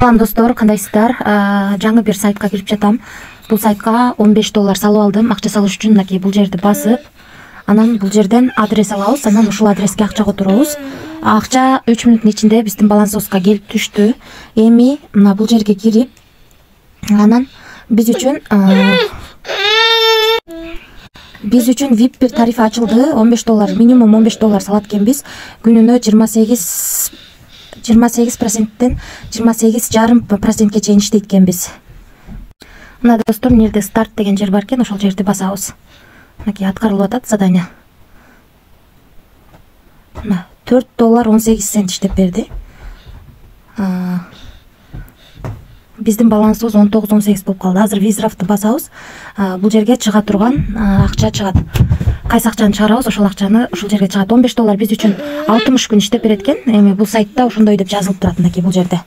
Салам достор, кандайсыздар? Жаңы бир сайтка кирип жатам. Бул сайтка $15 салып алдым. Акча салыш үчүн мынакей бул жерди басып, анан бул жерден адрес алабыз, анан ушул адреске акча которобуз. Акча 3 мүнөттүн ичинде биздин балансыбызга келип түштү. Эми мына бул жерге кирип, анан биз үчүн VIP бир тариф ачылды. $15, минимум $15 салат экенбиз. Күнүнө 28%тен 28,5%ке чейин иштейт экенбиз. Мына достор, нерде старт деген жер бар экен, ошол жерди басабыз. Мынакей аткарылып атат задание. Мына $4.18 иштеп берди. Биздин балансыбыз 19-18 болуп калды. Азыр визрафты басабыз. Бул жерге чыга турган акча чыгат. Кайсы акчаны чыгарабыз, ошол акчаны ушул жерге чыгат. $15 биз үчүн 60 күн иштеп берет экен. Эми бул сайтта ошондой деп жазылып турат мынакей бул жерде.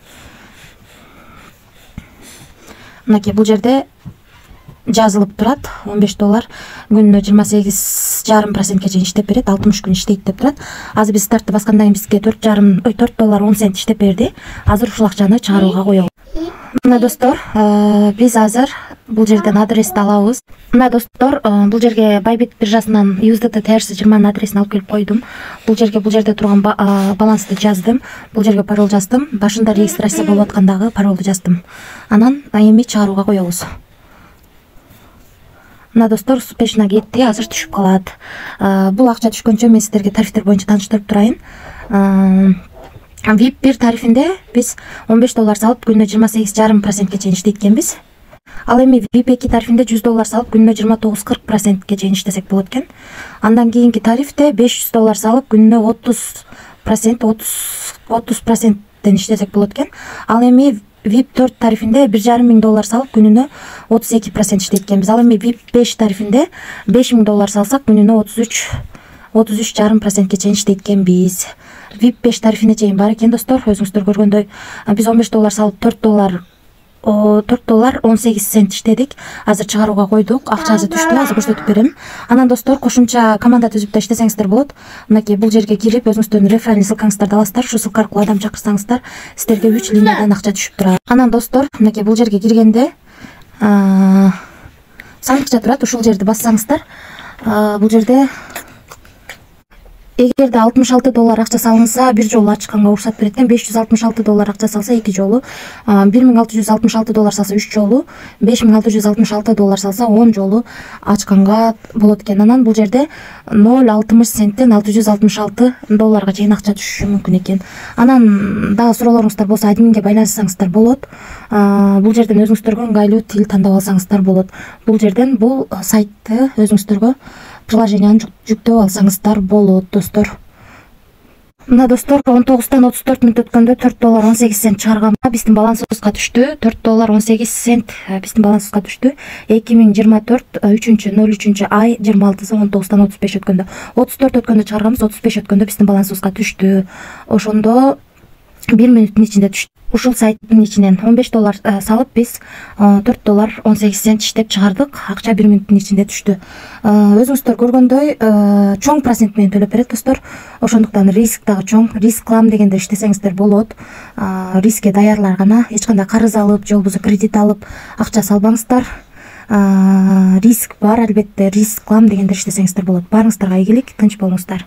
Мынакей бул жерде жазылып турат. $15 күнүнө 28,5%ке чейин иштеп берет, 60 күн иштейт деп турат. Азыр биз стартты баскандан кийин бизге $4.10 иштеп берди. Азыр ушул акчаны чыгарууга коебуз. Мына достор, биз азыр бул жерден адрести алабыз. Мына достор, бул жерге Bybit биржасынан USDT TRC20 адресин алып келип койдум. Бул жерде турган балансты жаздым. Бул жерге пароль жаздым. Башында регистрация болуп аткандагы паролду жаздым. Анан эми чыгарууга коебуз. Мына достор, успешно кетти, азыр түшүп калат. Бул акча түшкөнчө мен сиздерге тарифтер боюнча тааныштырып турайын. VIP 1 тарифинде биз $15 салып күнүнө 28,5%ке чейин иштейт экенбиз. Ал эми VIP 2 тарифинде $100 салып күнүнө 29,40%ке чейин иштесек болот экен. Андан кийинки тарифте $500 салып күнүнө 30%тен иштесек болот экен. Ал эми VIP 4 тарифинде $1,500 салып күнүнө 32% иштейт экенбиз. Ал эми VIP 5 тарифинде $5,000 салсак күнүнө 33,5%ке чейин иштейт экенбиз. VIP 5 тарифине чейин бар экен достор, өзүңүздөр көргөндөй. Биз $15 салып $4.18 иштедик. Азыр чыгарууга койдук. Акчасы түштү, азыр көрсөтүп берем. Анан достор, кошумча команда түзүп да иштесеңиздер болот. Мынакей бул жерге кирип, өзүңүздөрдүн реферальный ссылкаңыздарды аласыздар. Ушул ссылка аркылуу адам чакырсаңыздар, сиздерге 3 линиядан акча түшүп турат. Анан достор, мынакей бул жерге киргенде сандыкча турат. Ушул жерди бассаңыздар, бул жерде эгерде $66 акча салынса, бир жолу ачканга уруксат берет экен. $566 акча салса 2 жолу, $1,666 салса 3 жолу, $5,666 салса 10 жолу ачканга болот экен. Анан бул жерде 0,60 центтен $666 чейин акча түшүшү мүмкүн экен. Анан дагы суроолоруңуздар болсо, админге байланышсаңыздар болот. Бул жерден өзүңүздөргө ыңгайлуу тил тандап алсаңыздар болот. Бул жерден бул сайтты өзүңүздөргө приложенияны жүктөп алсаңыздар болот достор. Мына достор, 19-тан 34 мүнөт өткөндө $4.18 чыгарган. Биздин балансыбызга түштү. $4.18 биздин балансыбызга түштү. 2024 3-03 ай 26-сы 19-тан 35 өткөндө. 34 өткөндө чыгарганбыз, 35 өткөндө биздин балансыбызга түштү. Ошондо 1 мүнөттүн ичинде түштү. Ушул сайттын ичинен $15 салып биз $4.18 иштеп чыгардык. Акча 1 мүнөттүн ичинде түштү. Өзүңүздөр көргөндөй чоң процент менен төлөп берет достор. Ошондуктан риск дагы чоң. Рисклам дегенде иштесеңиздер болот. Рискке даярлар гана, эч кандай карыз алып, же болбосо кредит алып акча салбаңыздар. Риск бар албетте. Рисклам дегенде иштесеңиздер болот. Баарыңыздарга ийгилик, тынч болуңуздар.